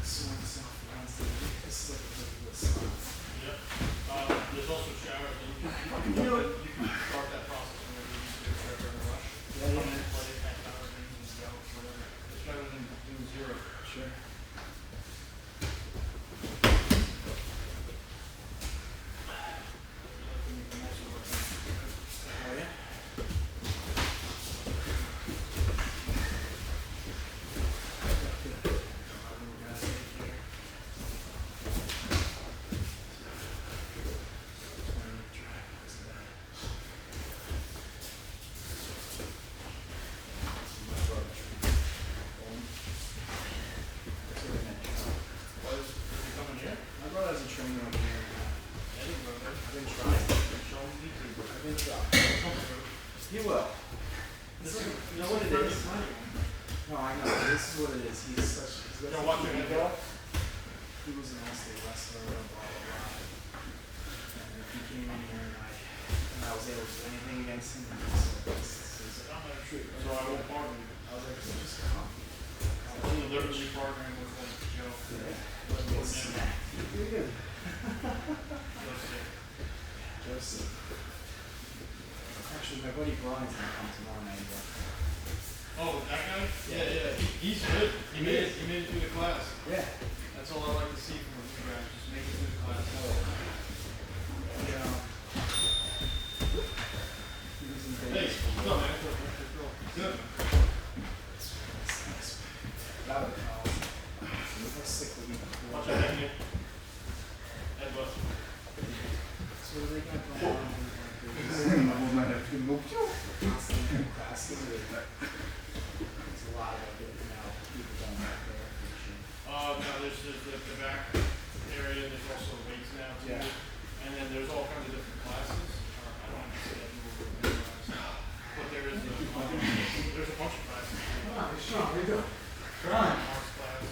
Sewing myself constantly. This is like a really good spot. Yep. There's also showers. You can start that process whenever you do a shower in a rush. Yeah, yeah. Come in, play it, half hour, then you can go, whatever. It's better than doing zero. Sure. Oh yeah? Coming here? My brother's a trainer over here. Yeah, you go there. I've been trying. Show them YouTube. I've been trying. He will. This is, you know what it is? No, I know. This is what it is. He's such. He's got Don't such watch a your ego. head. He was an all-state wrestler, blah blah blah. And if he came in here and I was able to do anything against him, I'm not sure. So I won't partner with you. I was like, just come. I'm literally partnering with like Joe. Get smacked. You're good. Joseph. Actually, my buddy Brian's gonna come tomorrow night. But Oh, that guy? Yeah. He's good. He made it through the class. yeah. That's all I like to see from you guys. Just make it through the class. Yeah. He was in Hey, Vegas. no, man. Good. Got it. He was sick the week before. Watch out, Daniel. Headbutt. So what do they got going on? Constantly classing. There's a lot of it now. People going back there. No, there's the back area. There's also weights now too. Yeah. And then there's all kinds of different classes. I don't have to say but there's a bunch of classes. Ah, Sean, how you doing? Arts class.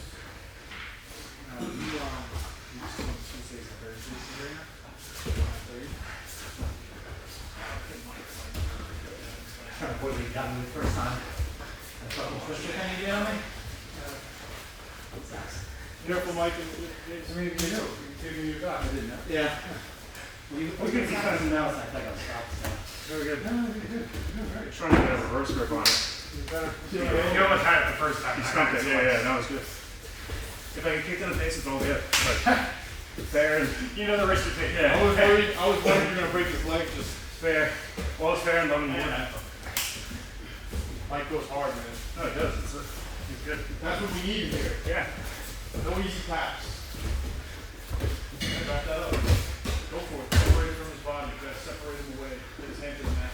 You used to on Tuesdays and Thursdays here? 5:30? before they got me the first time. That fucking twister thing you did on me? Sucks. Careful, Mike. I mean, you know, you take me your dog. I didn't know. Yeah. Well, you put your hands in the mouth, I think I'll stop, so. Very good. No, you're good. You're doing great. Trying to get a reverse grip on it. You better. You almost had it the first time. You stumped it. Yeah, that was good. If I get kicked in the face, it's all good. But fair and you know the risk you take. I was worried you were gonna break his leg. Just Fair. Well, it's fair and done. yeah. Mike goes hard, man. No, it does. It's good. That's what we need here. Yeah. No easy taps. Back that up. Go for it. Separate it from his body. You gotta separate him away. Get his hand to the mat.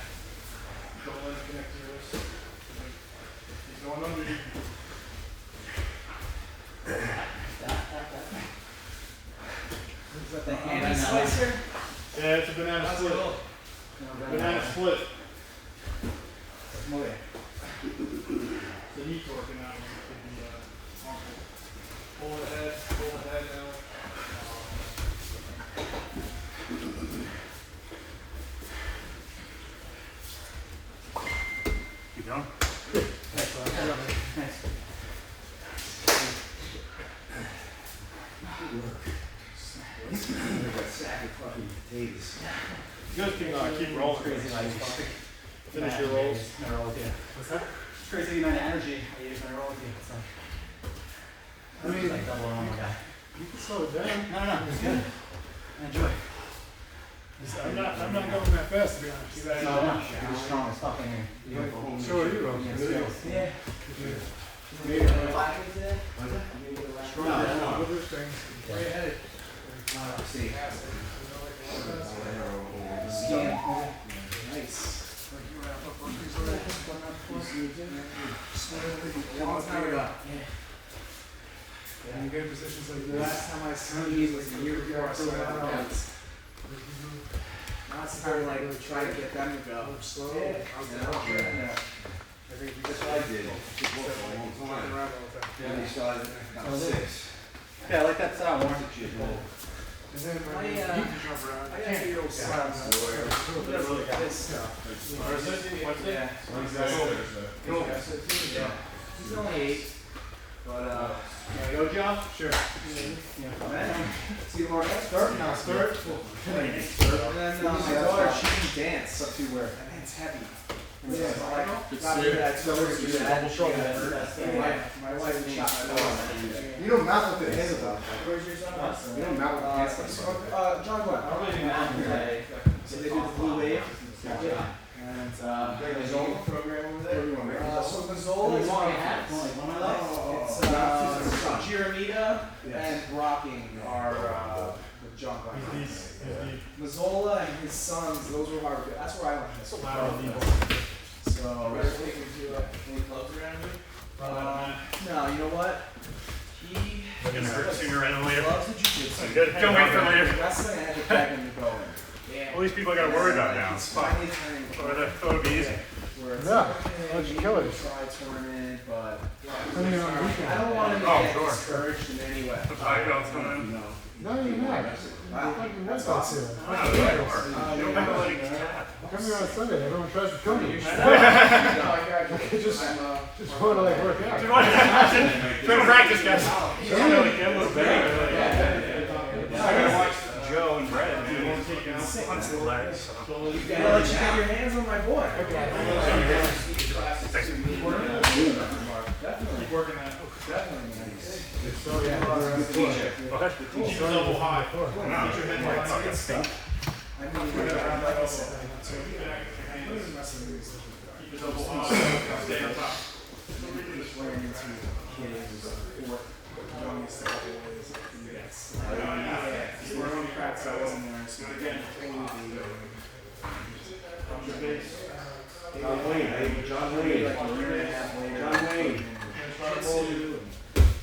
Don't let it connect to your wrist. He's going under you. Is that the handy slicer? Yeah, it's a banana split. Banana split. Oh, yeah. The knee torquing out with the ankle. Pull the head out. Keep going. Thanks. You guys can keep rolling. Crazy like Finish your rolls. I roll with you. What's that? It's crazy the amount of energy I use when I roll with you. So. I mean, It's like double on my guy. you can slow it down. No, it's good. I enjoy it. I'm not going that fast, to be honest. You guys No, no. You're strong as fuck in here. So are you, Rose. Yeah. Maybe No, no. other things. Great headed. See. Nice. Long time ago. And you get in positions like The this. last time I skied was a year before I started dance. Now it's time to like try to get them to go. Slow. Yeah. Yeah. I think you That's just what I did. It worked for a long flying time. around all the time. Then we started at Oh, is it? 6. Yeah, I like that sound, Warren. 6 years old. And then when I, you need to jump around, I you got can't. 8-year-old sons. This stuff. Where's it? What's it? Yeah. Go. Yeah. He's only 8. But Go, Joe? Sure. man, see you tomorrow. Start now. Start. And then my daughter, she can dance up to where that man's heavy. And so I got me that so we do that. Double shoulder. My wife and shot my daughter. You don't mount with the hands up. Where's your son? You don't mount with the hands up. John Glenn. I don't really do math today. So they do the blue wave. And There's all the program over there. so Mazzola is Long my hats. hats. One of my legs. It's Giramita and Rocking are the John Glenn. Mazzola and his sons, those were hard. That's where I went. That's so Any clubs around you? no, you know what? He Looking to hurt sooner rather than later. loves the jiu-jitsu. Good. Don't wait for later. Wrestling, I had to beg him to go in. All these people I gotta worry about now. He's finally turning Thought it'd be easy. where it's Yeah, like, okay, why don't you we kill can it? try tournament, but I mean, on the weekend. I don't want him to Oh, get sure. discouraged in any way. The black belt's coming in. No, you're not. Wow, Fucking that's red awesome. belts Ah, here. there you are. You don't have to let it tap. Come here on Sunday, everyone tries to kill me. You should. Just want to like work out. Do you want to try to practice, guys? Just really get a little better. I gotta watch Joe and Brett, man. Punch the legs. So. You gotta let you get your hands on my boy. Definitely. Keep working that. Definitely. So, yeah, But Keep it double high. no, Get your head like, high. fucking stink. I mean, like I said, Keep it double high. Stay on top. ran into kids or youngest of boys. Yes. We're on cracks I wasn't there, so again, From your base. John Wayne, hey, John Wayne. like a year and a half later. John Wayne.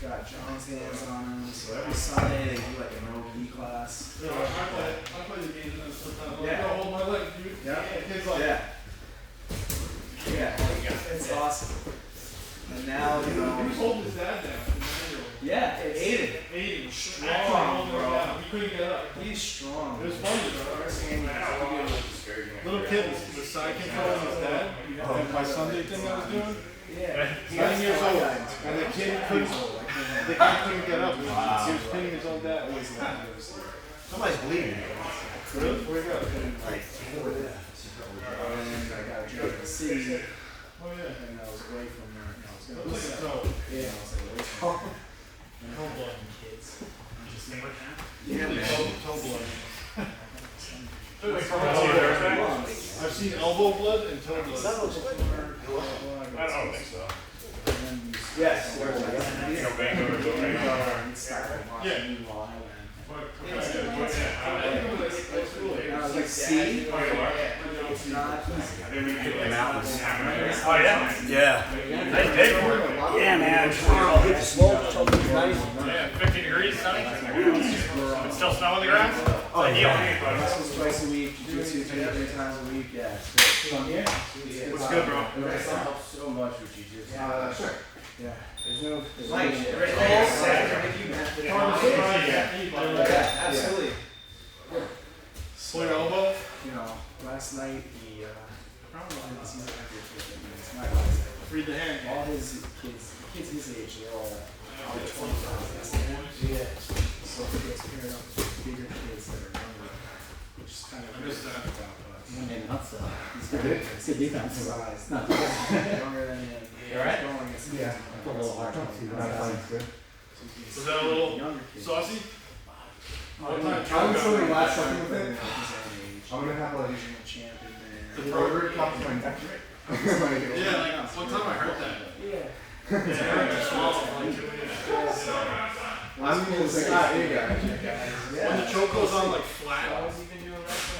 Got John's hands on him, so every Sunday they do like a Nogi class. Yeah, I play the games and sometimes Yeah. I'll hold my leg, dude. Yeah. Kids like, Yeah. Yeah, it's awesome. And now, you he was know, holding his dad down. yeah, Aiden. Aiden. Strong, Actually holding him bro. down. He couldn't get up. He's strong. It was funny, bro. Little kid with side control on his dad. And my Sunday thing I was doing, Yeah. 9 years old, and the kid couldn't get up. He was pinning his own dad. Somebody's bleeding. Really? Where you go? And I got a job in the city, Oh yeah. and I was away from there. And I was It gonna looks like a toe. yeah, I was like away from there. And Toe blood. kids. Yeah, toe blood. Thursday? I've seen elbow blood and toe blood. I don't think so. Yes. You know, Vancouver, okay. Yeah. And I was like, see? Oh, you are? It's not easy. Oh, yeah? Yeah. Nice day for it. Yeah, man. Tomorrow hit the slope. Something's nice. Yeah, 50 degrees, sunny. It's still snow on the ground? Oh, yeah. Wrestles twice a week, jiu-jitsu 3 times a week, yeah. What's good, bro? It helps so much with jiu-jitsu. Sure. Yeah. There's no. Yeah, absolutely. Pull your elbow. You know, last night he, I don't know his, he's it's my last night. Read the hand. All his kids his age, they're all out of 20 pounds. Yeah. So he gets paired up with bigger kids that are younger, which is kind of. I missed that. He's good defense. Size. Younger than him. You alright? Going against Yeah. a little hard. Was that a little Younger kids. saucy? What time? I was sort of last second with it. His I'm gonna have like regional champ in The there. order top of my neck. Yeah, like one time I heard that. Yeah. Yeah, I heard you swallow for like 2 minutes. I'm gonna say, ah, you guys. When the choke goes on like flat, and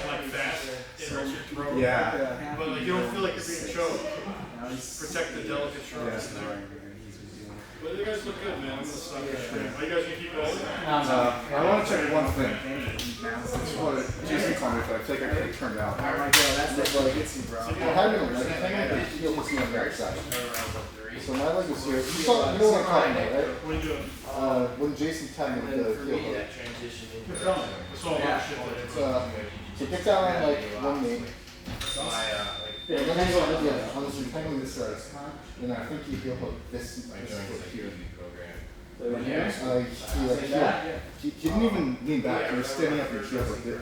like fast, it hurts your throat. Yeah. But like you don't feel like you're being choked. Now he's Protect the delicate strokes in there. But you guys look good, man. I'm gonna stop your stream. Are you guys gonna keep rolling? I want to check one thing. This is what Jason told me if I take it, it turned out. Oh my god, that's the bug. It's you, bro. I had it on the leg thing, but the heel was on the right side. So my leg was here. You saw, you know what I'm talking about, right? What are you doing? When Jason tagged me the heel hook. Keep going. It's all about shit later. So get down on like one knee. Yeah, then he's on, yeah, on this rectangle this side. And I think he heel hooked this foot here. He didn't even lean back, he was standing up and heel hooked it.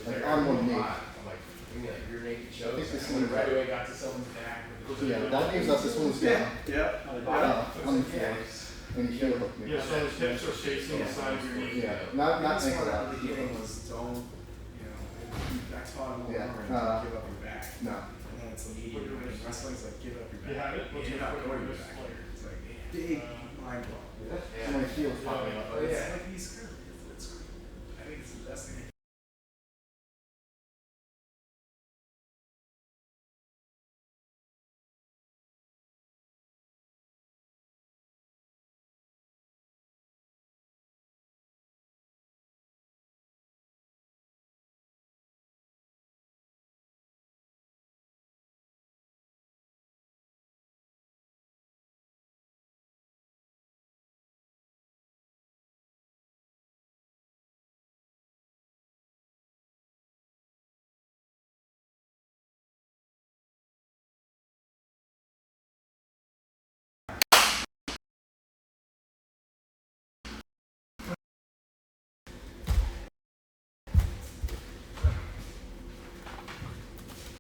Like on one knee. I think this one is yeah, that means that this one's down. On the floor. And he heel hooked me. Yeah, so his hips are facing the side of your knee. Yeah, not That's ankle what out. the healing was, don't, you know, I taught him Yeah, over and give up your back. No. And then it's immediate. Wrestling's like, give up your You back. have it? What's You're your not foot going on to this back player? here. It's like, big mind blow. So my heel's popping up. But it's like, he's screwed. It's screwed. I think it's the best thing.